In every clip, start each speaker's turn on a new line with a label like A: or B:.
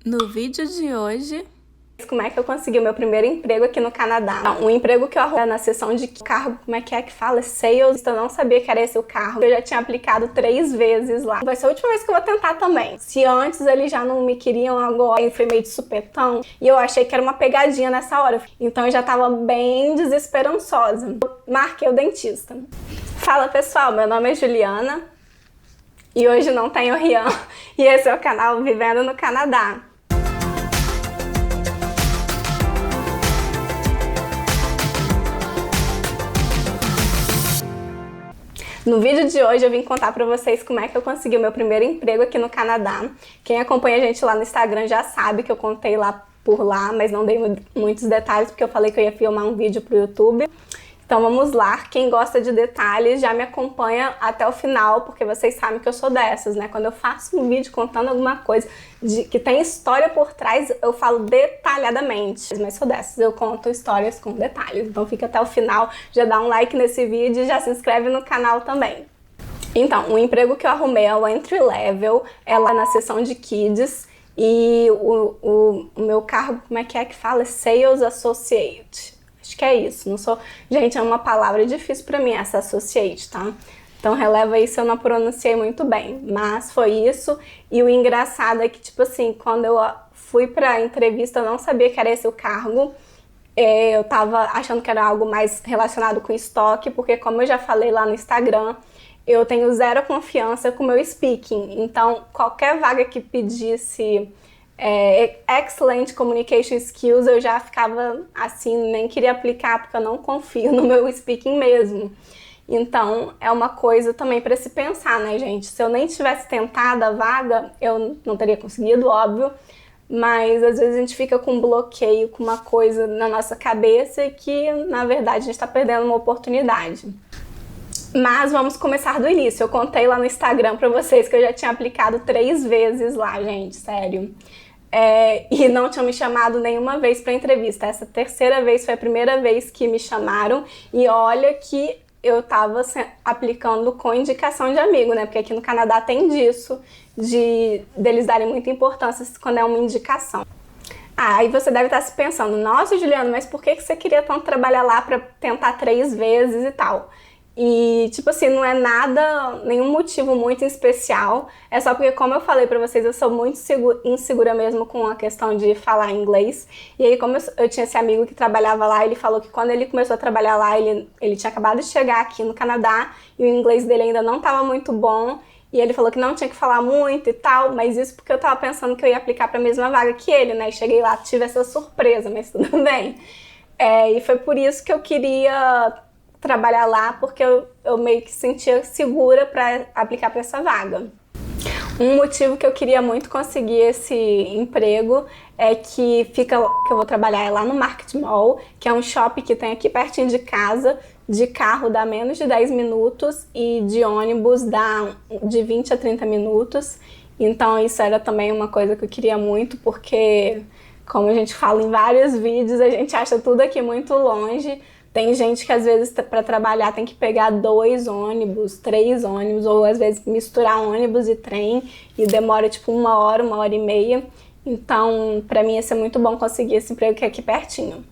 A: No vídeo de hoje,
B: como é que eu consegui o meu primeiro emprego aqui no Canadá. Um emprego que eu arrumei na seção de cargo, como é que fala? Sales. Eu não sabia que era esse o cargo. Eu já tinha aplicado 3 vezes lá. Vai ser a última vez que eu vou tentar também. Se antes eles já não me queriam, agora foi meio de supetão. E eu achei que era uma pegadinha nessa hora. Então eu já tava bem desesperançosa. Marquei o dentista. Fala pessoal, meu nome é Juliana. E hoje não tenho Rian. E esse é o canal Vivendo no Canadá. No vídeo de hoje eu vim contar pra vocês como é que eu consegui o meu primeiro emprego aqui no Canadá. Quem acompanha a gente lá no Instagram já sabe que eu contei lá por lá, mas não dei muitos detalhes porque eu falei que eu ia filmar um vídeo pro YouTube. Então vamos lá, quem gosta de detalhes já me acompanha até o final, porque vocês sabem que eu sou dessas, né? Quando eu faço um vídeo contando alguma coisa que tem história por trás, eu falo detalhadamente. Mas sou dessas, eu conto histórias com detalhes. Então fica até o final, já dá um like nesse vídeo e já se inscreve no canal também. Então, o emprego que eu arrumei é o Entry Level, é lá na seção de Kids. E o meu cargo, como é que fala? Sales Associate. Acho que é isso, não sou... Gente, é uma palavra difícil pra mim essa associate, tá? Então releva aí se eu não pronunciei muito bem, mas foi isso. E o engraçado é que, tipo assim, quando eu fui pra entrevista, eu não sabia que era esse o cargo. Eu tava achando que era algo mais relacionado com estoque, porque como eu já falei lá no Instagram, eu tenho zero confiança com o meu speaking. Então, qualquer vaga que pedisse... Excellent Communication Skills, eu já ficava assim, nem queria aplicar porque eu não confio no meu speaking mesmo. Então, é uma coisa também para se pensar, né, gente? Se eu nem tivesse tentado a vaga, eu não teria conseguido, óbvio, mas às vezes a gente fica com um bloqueio, com uma coisa na nossa cabeça e que, na verdade, a gente está perdendo uma oportunidade. Mas vamos começar do início. Eu contei lá no Instagram para vocês que eu já tinha aplicado 3 vezes lá, gente, sério. E não tinham me chamado nenhuma vez para entrevista. Essa terceira vez foi a primeira vez que me chamaram e olha que eu tava aplicando com indicação de amigo, né? Porque aqui no Canadá tem disso, deles darem muita importância quando é uma indicação. Aí você deve estar se pensando, nossa, Juliana, mas por que você queria tanto trabalhar lá para tentar 3 vezes e tal? E, tipo assim, não é nada, nenhum motivo muito especial, é só porque, como eu falei pra vocês, eu sou muito insegura mesmo com a questão de falar inglês. E aí, como eu tinha esse amigo que trabalhava lá, ele falou que quando ele começou a trabalhar lá, ele tinha acabado de chegar aqui no Canadá e o inglês dele ainda não estava muito bom. E ele falou que não tinha que falar muito e tal, mas isso porque eu tava pensando que eu ia aplicar pra mesma vaga que ele, né? E cheguei lá, tive essa surpresa, mas tudo bem. E foi por isso que eu queria trabalhar lá, porque eu meio que sentia segura para aplicar para essa vaga. Um motivo que eu queria muito conseguir esse emprego é que eu vou trabalhar lá no Market Mall, que é um shopping que tem aqui pertinho de casa. De carro dá menos de 10 minutos e de ônibus dá de 20 a 30 minutos. Então isso era também uma coisa que eu queria muito, porque como a gente fala em vários vídeos, a gente acha tudo aqui muito longe. Tem gente que às vezes para trabalhar tem que pegar 2 ônibus, 3 ônibus, ou às vezes misturar ônibus e trem e demora tipo 1 hora, 1h30. Então, para mim ia ser muito bom conseguir esse emprego que é aqui pertinho.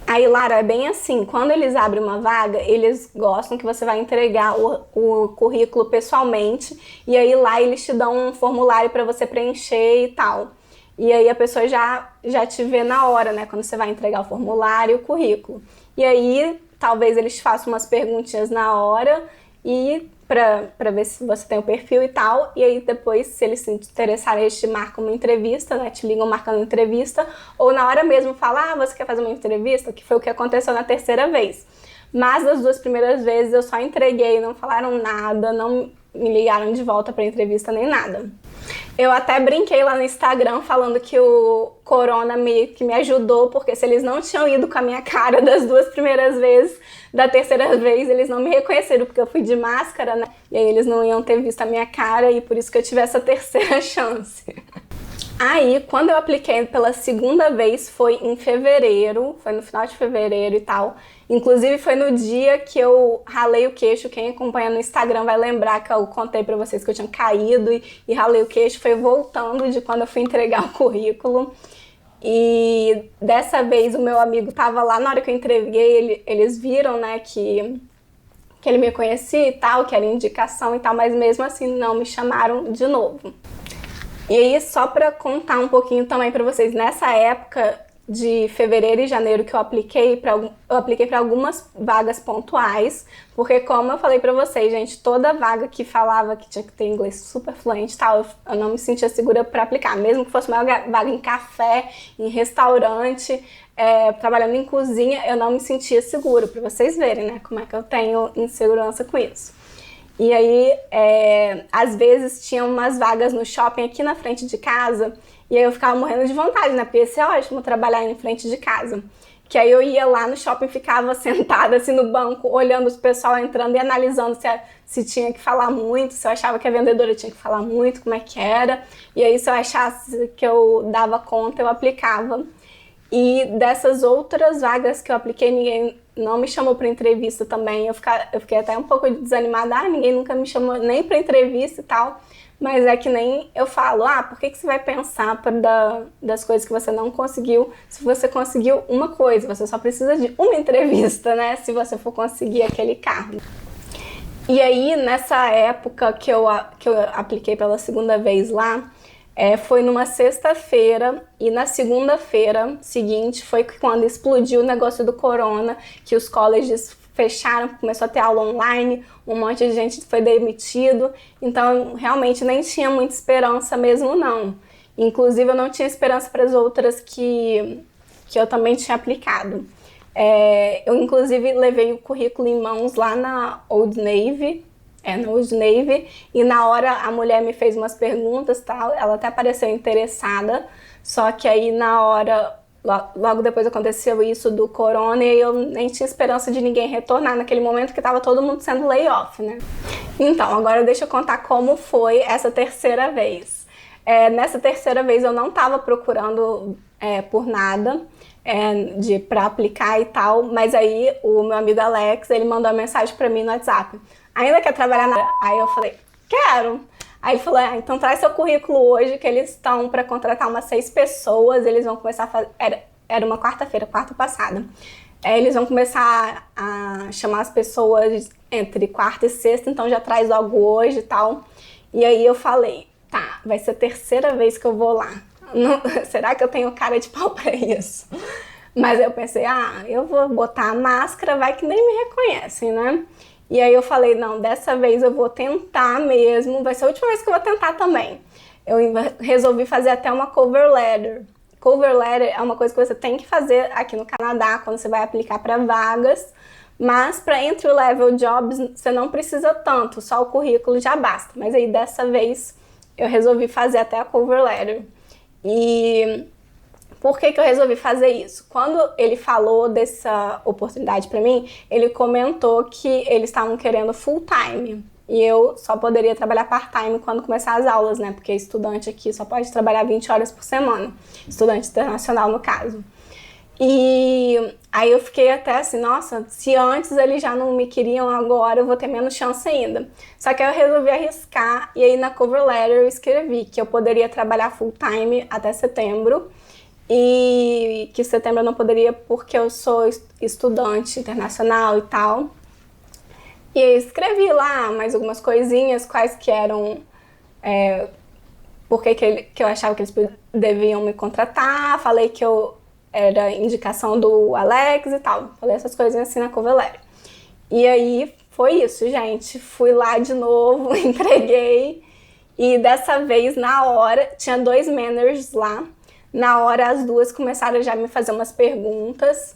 B: Aí, Lara, é bem assim, quando eles abrem uma vaga, eles gostam que você vai entregar o currículo pessoalmente e aí lá eles te dão um formulário para você preencher e tal. E aí a pessoa já te vê na hora, né, quando você vai entregar o formulário e o currículo. E aí, talvez eles façam umas perguntinhas na hora e pra ver se você tem o perfil e tal. E aí depois, se eles se interessarem, eles te marcam uma entrevista, né? Te ligam marcando uma entrevista. Ou na hora mesmo falar, você quer fazer uma entrevista? Que foi o que aconteceu na terceira vez. Mas das 2 primeiras vezes eu só entreguei, não falaram nada, não me ligaram de volta pra entrevista nem nada. Eu até brinquei lá no Instagram falando que o Corona meio que me ajudou, porque se eles não tinham ido com a minha cara das 2 primeiras vezes, da terceira vez eles não me reconheceram, porque eu fui de máscara, né? E aí eles não iam ter visto a minha cara e por isso que eu tive essa terceira chance. Aí, quando eu apliquei pela segunda vez, foi em fevereiro, foi no final de fevereiro e tal. Inclusive, foi no dia que eu ralei o queixo. Quem acompanha no Instagram vai lembrar que eu contei pra vocês que eu tinha caído e ralei o queixo. Foi voltando de quando eu fui entregar o currículo. E dessa vez o meu amigo tava lá na hora que eu entreguei, eles viram, né, que ele me conhecia e tal, que era indicação e tal, mas mesmo assim não me chamaram de novo. E aí, só para contar um pouquinho também para vocês, nessa época de fevereiro e janeiro que eu apliquei para algumas vagas pontuais, porque como eu falei para vocês, gente, toda vaga que falava que tinha que ter inglês super fluente e tal, eu não me sentia segura para aplicar, mesmo que fosse uma vaga em café, em restaurante, trabalhando em cozinha, eu não me sentia segura, para vocês verem, né, como é que eu tenho insegurança com isso. E aí, às vezes, tinha umas vagas no shopping aqui na frente de casa, e aí eu ficava morrendo de vontade, né? Porque ia ser ótimo trabalhar em frente de casa. Que aí eu ia lá no shopping, ficava sentada assim no banco, olhando os pessoal entrando e analisando se tinha que falar muito, se eu achava que a vendedora tinha que falar muito, como é que era. E aí, se eu achasse que eu dava conta, eu aplicava. E dessas outras vagas que eu apliquei, ninguém não me chamou para entrevista também. Eu fiquei até um pouco desanimada. Ninguém nunca me chamou nem para entrevista e tal. Mas é que nem eu falo, por que você vai pensar das coisas que você não conseguiu se você conseguiu uma coisa? Você só precisa de uma entrevista, né? Se você for conseguir aquele cargo. E aí, nessa época que eu apliquei pela segunda vez lá, foi numa sexta-feira, e na segunda-feira seguinte foi quando explodiu o negócio do corona, que os colleges fecharam, começou a ter aula online, um monte de gente foi demitido, então realmente nem tinha muita esperança mesmo não. Inclusive eu não tinha esperança para as outras que eu também tinha aplicado. Eu inclusive levei o currículo em mãos lá na Old Navy, e na hora a mulher me fez umas perguntas, tal, ela até pareceu interessada, só que aí na hora, logo depois aconteceu isso do corona e eu nem tinha esperança de ninguém retornar naquele momento que estava todo mundo sendo layoff, né? Então, agora deixa eu contar como foi essa terceira vez. Nessa terceira vez eu não estava procurando por nada, para aplicar e tal, mas aí o meu amigo Alex, ele mandou uma mensagem para mim no WhatsApp. Ainda quer trabalhar na... Aí eu falei, quero. Aí ele falou, então traz seu currículo hoje, que eles estão para contratar umas 6 pessoas, eles vão começar a fazer... Era uma quarta-feira, quarta passada. Eles vão começar a chamar as pessoas entre quarta e sexta, então já traz logo hoje e tal. E aí eu falei, tá, vai ser a terceira vez que eu vou lá. Não, será que eu tenho cara de pau pra isso? Mas eu pensei, eu vou botar a máscara, vai que nem me reconhecem, né? E aí eu falei, não, dessa vez eu vou tentar mesmo, vai ser a última vez que eu vou tentar também. Eu resolvi fazer até uma cover letter. Cover letter é uma coisa que você tem que fazer aqui no Canadá quando você vai aplicar para vagas, mas para entry-level jobs você não precisa tanto, só o currículo já basta. Mas aí dessa vez eu resolvi fazer até a cover letter. E por que eu resolvi fazer isso? Quando ele falou dessa oportunidade para mim, ele comentou que eles estavam querendo full time. E eu só poderia trabalhar part-time quando começar as aulas, né? Porque estudante aqui só pode trabalhar 20 horas por semana. Estudante internacional, no caso. E aí eu fiquei até assim, nossa, se antes eles já não me queriam, agora eu vou ter menos chance ainda. Só que aí eu resolvi arriscar, e aí na cover letter eu escrevi que eu poderia trabalhar full-time até setembro, e que setembro eu não poderia porque eu sou estudante internacional e tal. E aí escrevi lá mais algumas coisinhas, quais que eram, porque que eu achava que eles deviam me contratar, falei que eu era indicação do Alex e tal, falei essas coisinhas assim na cover letter. E aí foi isso, gente, fui lá de novo, entreguei, e dessa vez na hora, tinha 2 managers lá. Na hora, as 2 começaram já a me fazer umas perguntas.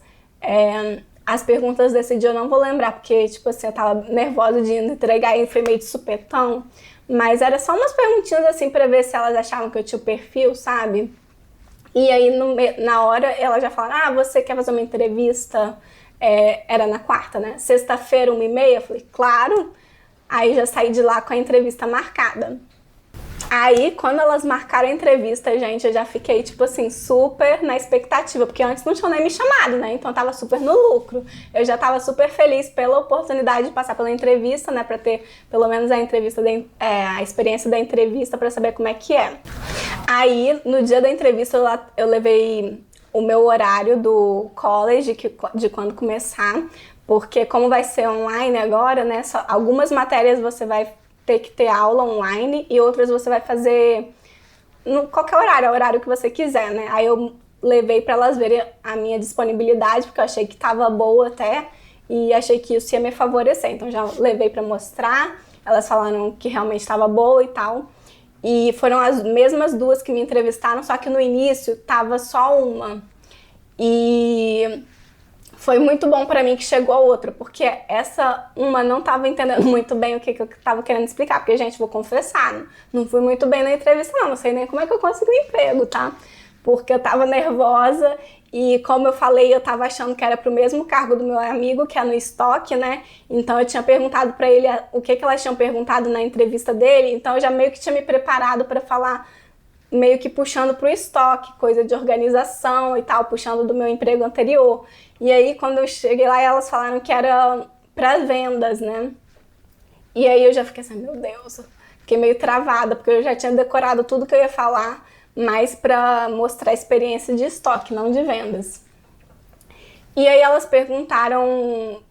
B: As perguntas desse dia eu não vou lembrar, porque, tipo assim, eu tava nervosa de entregar e foi meio de supetão. Mas era só umas perguntinhas, assim, pra ver se elas achavam que eu tinha o perfil, sabe? E aí, na hora, elas já falaram, você quer fazer uma entrevista? Era na quarta, né? Sexta-feira, 1h30? Eu falei, claro. Aí já saí de lá com a entrevista marcada. Aí, quando elas marcaram a entrevista, gente, eu já fiquei, tipo assim, super na expectativa, porque antes não tinham nem me chamado, né? Então eu tava super no lucro. Eu já tava super feliz pela oportunidade de passar pela entrevista, né? Pra ter pelo menos a entrevista, a experiência da entrevista pra saber como é que é. Aí, no dia da entrevista, eu levei o meu horário do college, de quando começar, porque como vai ser online agora, né? Algumas matérias você vai ter que ter aula online e outras você vai fazer no qualquer horário, é o horário que você quiser, né? Aí eu levei para elas verem a minha disponibilidade, porque eu achei que tava boa até e achei que isso ia me favorecer. Então já levei para mostrar, elas falaram que realmente estava boa e tal. E foram as mesmas duas que me entrevistaram, só que no início tava só uma. E foi muito bom pra mim que chegou a outra, porque essa uma não tava entendendo muito bem o que eu tava querendo explicar. Porque, gente, vou confessar, não fui muito bem na entrevista, não sei nem como é que eu consegui o emprego, tá? Porque eu tava nervosa e, como eu falei, eu tava achando que era pro mesmo cargo do meu amigo, que é no estoque, né? Então eu tinha perguntado pra ele o que elas tinham perguntado na entrevista dele, então eu já meio que tinha me preparado pra falar meio que puxando pro estoque, coisa de organização e tal, puxando do meu emprego anterior. E aí, quando eu cheguei lá, elas falaram que era para vendas, né? E aí eu já fiquei assim, meu Deus, fiquei meio travada, porque eu já tinha decorado tudo que eu ia falar, mas para mostrar a experiência de estoque, não de vendas. E aí elas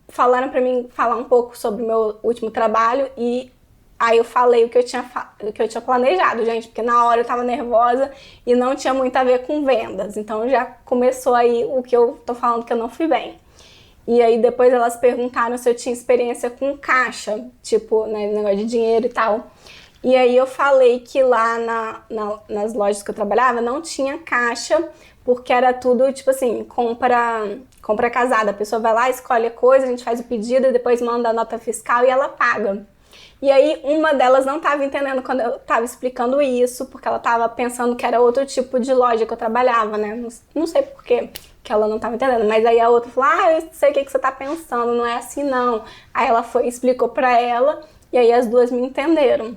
B: falaram para mim falar um pouco sobre o meu último trabalho e aí eu falei o que eu tinha planejado, gente, porque na hora eu tava nervosa e não tinha muito a ver com vendas. Então já começou aí o que eu tô falando que eu não fui bem. E aí depois elas perguntaram se eu tinha experiência com caixa, tipo, né, negócio de dinheiro e tal. E aí eu falei que lá nas lojas que eu trabalhava não tinha caixa, porque era tudo, tipo assim, compra casada. A pessoa vai lá, escolhe a coisa, a gente faz o pedido e depois manda a nota fiscal e ela paga. E aí uma delas não estava entendendo quando eu estava explicando isso, porque ela estava pensando que era outro tipo de loja que eu trabalhava, né? Não sei por quê que ela não estava entendendo, mas aí a outra falou, eu sei o que você está pensando, não é assim não. Aí ela foi e explicou para ela, e aí as duas me entenderam.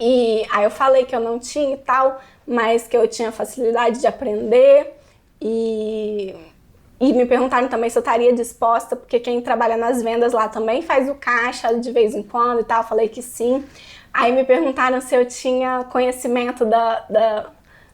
B: E aí eu falei que eu não tinha e tal, mas que eu tinha facilidade de aprender e me perguntaram também se eu estaria disposta, porque quem trabalha nas vendas lá também faz o caixa de vez em quando e tal. Eu falei que sim. Aí me perguntaram se eu tinha conhecimento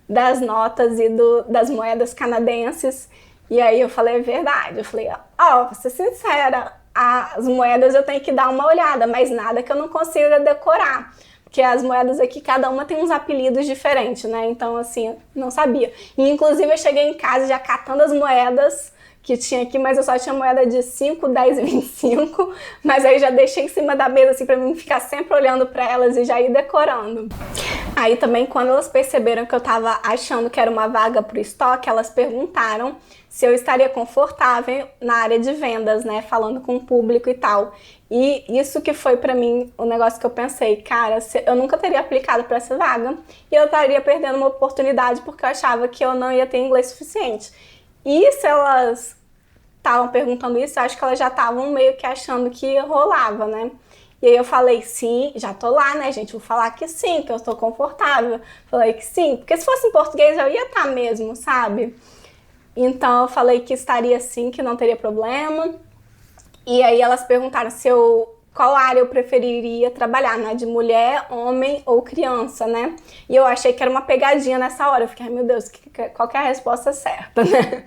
B: das notas e das moedas canadenses. E aí eu falei, é verdade. Eu falei, vou ser sincera, as moedas eu tenho que dar uma olhada, mas nada que eu não consiga decorar. Porque as moedas aqui, cada uma tem uns apelidos diferentes, né? Então, assim, não sabia. E, inclusive, eu cheguei em casa já catando as moedas que tinha aqui, mas eu só tinha moeda de 5, 10 e 25. Mas aí já deixei em cima da mesa, assim, pra mim ficar sempre olhando pra elas e já ir decorando. Aí também, quando elas perceberam que eu tava achando que era uma vaga pro estoque, elas perguntaram se eu estaria confortável na área de vendas, né? Falando com o público e tal. E isso que foi pra mim o negócio que eu pensei, cara, eu nunca teria aplicado pra essa vaga e eu estaria perdendo uma oportunidade porque eu achava que eu não ia ter inglês suficiente. E se elas estavam perguntando isso, eu acho que elas já estavam meio que achando que rolava, né? E aí eu falei, sim, já tô lá, né, gente? Vou falar que sim, que eu tô confortável. Falei que sim, porque se fosse em português eu ia estar mesmo, sabe? Então eu falei que estaria sim, que não teria problema. E aí elas perguntaram qual área eu preferiria trabalhar, né? De mulher, homem ou criança, né? E eu achei que era uma pegadinha nessa hora. Eu fiquei, ai meu Deus, qual que é a resposta certa, né?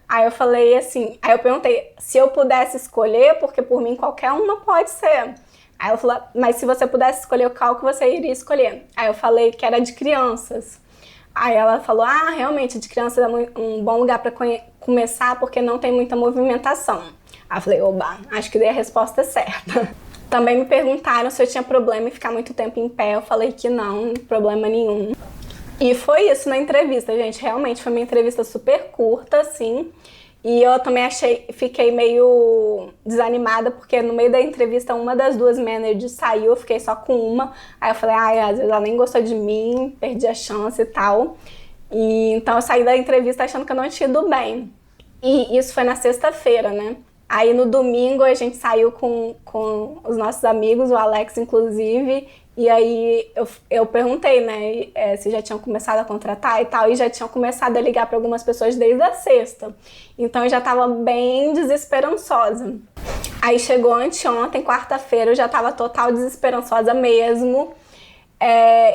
B: Aí eu falei assim, aí eu perguntei se eu pudesse escolher, porque por mim qualquer uma pode ser. Aí ela falou, mas se você pudesse escolher qual que você iria escolher? Aí eu falei que era de crianças. Aí ela falou, realmente, de criança é um bom lugar para começar, porque não tem muita movimentação. Aí eu falei, oba, acho que dei a resposta certa. Também me perguntaram se eu tinha problema em ficar muito tempo em pé. Eu falei que não, problema nenhum. E foi isso na entrevista, gente. Realmente foi uma entrevista super curta, assim. E eu também fiquei meio desanimada, porque no meio da entrevista uma das duas managers saiu, eu fiquei só com uma. Aí eu falei, às vezes ela nem gostou de mim, perdi a chance e tal. E então eu saí da entrevista achando que eu não tinha ido bem. E isso foi na sexta-feira, né? Aí no domingo a gente saiu com os nossos amigos, o Alex inclusive, E aí eu perguntei, né, se já tinham começado a contratar e tal, e já tinham começado a ligar para algumas pessoas desde a sexta. Então eu já tava bem desesperançosa. Aí chegou anteontem, quarta-feira, eu já tava total desesperançosa mesmo.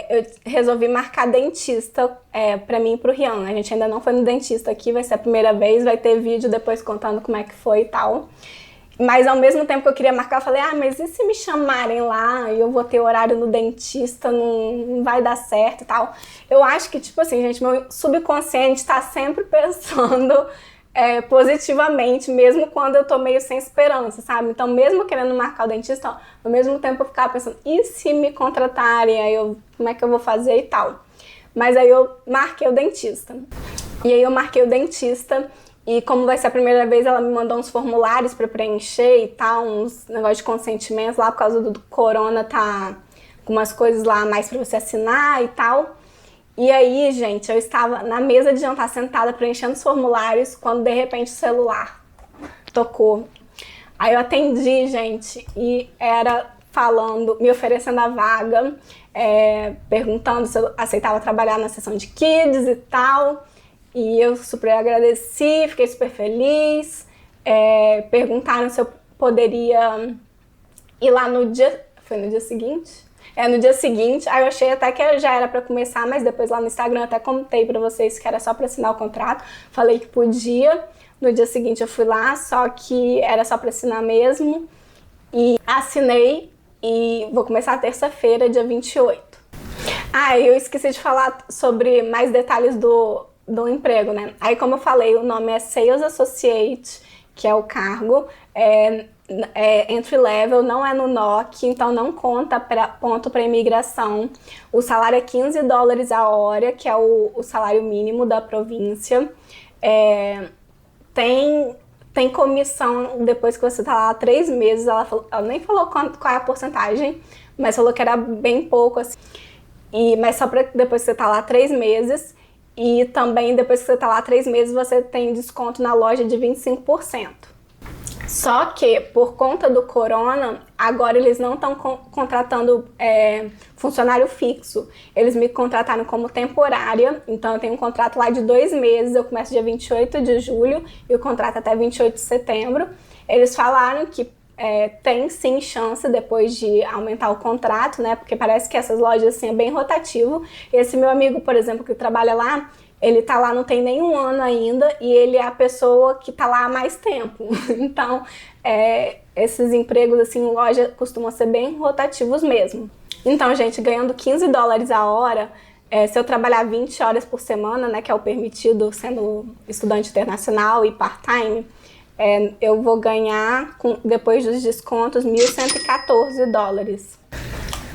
B: Eu resolvi marcar dentista pra mim e pro Rian. A gente ainda não foi no dentista aqui, vai ser a primeira vez, vai ter vídeo depois contando como é que foi e tal. Mas ao mesmo tempo que eu queria marcar, eu falei, mas e se me chamarem lá e eu vou ter horário no dentista, não vai dar certo e tal. Eu acho que, tipo assim, gente, meu subconsciente tá sempre pensando positivamente, mesmo quando eu tô meio sem esperança, sabe? Então, mesmo querendo marcar o dentista, ao mesmo tempo eu ficava pensando, e se me contratarem? Aí como é que eu vou fazer e tal? Mas aí eu marquei o dentista. E aí eu marquei o dentista. E como vai ser a primeira vez, ela me mandou uns formulários para preencher e tal, uns negócios de consentimento lá, por causa do corona, tá com umas coisas lá a mais para você assinar e tal. E aí, gente, eu estava na mesa de jantar sentada preenchendo os formulários, quando de repente o celular tocou. Aí eu atendi, gente, e era falando, me oferecendo a vaga, perguntando se eu aceitava trabalhar na seção de kids e tal. E eu super agradeci, fiquei super feliz. Perguntaram se eu poderia ir lá no dia... Foi no dia seguinte? No dia seguinte. Aí eu achei até que já era pra começar, mas depois lá no Instagram até contei pra vocês que era só pra assinar o contrato. Falei que podia. No dia seguinte eu fui lá, só que era só pra assinar mesmo. E assinei e vou começar terça-feira, dia 28. Eu esqueci de falar sobre mais detalhes do emprego, né? Aí, como eu falei, o nome é Sales Associate, que é o cargo, entry level, não é no NOC, então não conta ponto para imigração. O salário é $15 a hora, que é o salário mínimo da província. Tem comissão depois que você tá lá 3 meses, ela nem falou qual é a porcentagem, mas falou que era bem pouco, assim. Mas só para depois que você tá lá 3 meses. E também, depois que você tá lá 3 meses, você tem desconto na loja de 25%. Só que, por conta do corona, agora eles não estão contratando funcionário fixo. Eles me contrataram como temporária, então eu tenho um contrato lá de 2 meses, eu começo dia 28 de julho e o contrato até 28 de setembro. Eles falaram que tem sim chance depois de aumentar o contrato, né? Porque parece que essas lojas assim é bem rotativo. Esse meu amigo, por exemplo, que trabalha lá, ele tá lá não tem nem 1 ano ainda e ele é a pessoa que tá lá há mais tempo. Então, esses empregos assim em loja costumam ser bem rotativos mesmo. Então, gente, ganhando $15 a hora, se eu trabalhar 20 horas por semana, né, que é o permitido sendo estudante internacional e part-time, eu vou ganhar, depois dos descontos, $1.114.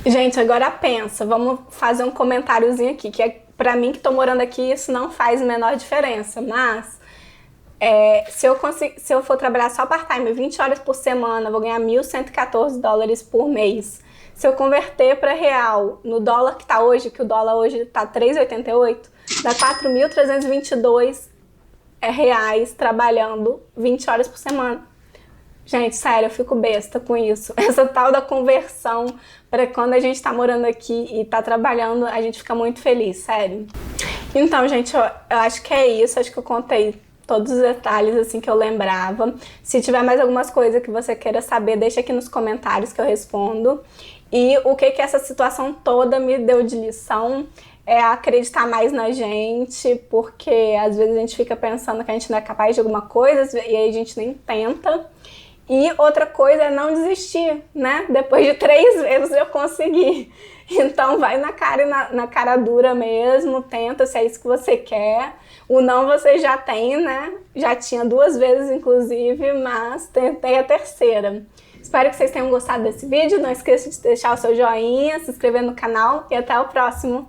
B: Gente, agora pensa, vamos fazer um comentáriozinho aqui, que pra mim que tô morando aqui, isso não faz a menor diferença, mas se eu for trabalhar só part-time 20 horas por semana, eu vou ganhar $1.114 por mês. Se eu converter para real, no dólar que tá hoje, que o dólar hoje tá 3,88, dá 4.322 reais trabalhando 20 horas por semana. Gente, sério, eu fico besta com isso. Essa tal da conversão, para quando a gente tá morando aqui e tá trabalhando, a gente fica muito feliz, sério. Então, gente, eu acho que é isso. Acho que eu contei todos os detalhes assim que eu lembrava. Se tiver mais algumas coisas que você queira saber, deixa aqui nos comentários que eu respondo. E o que essa situação toda me deu de lição é acreditar mais na gente, porque às vezes a gente fica pensando que a gente não é capaz de alguma coisa e aí a gente nem tenta. E outra coisa é não desistir, né? Depois de 3 vezes eu consegui. Então vai na cara e na cara dura mesmo, tenta se é isso que você quer. O não você já tem, né? Já tinha 2 vezes, inclusive, mas tentei a terceira. Espero que vocês tenham gostado desse vídeo. Não esqueça de deixar o seu joinha, se inscrever no canal e até o próximo.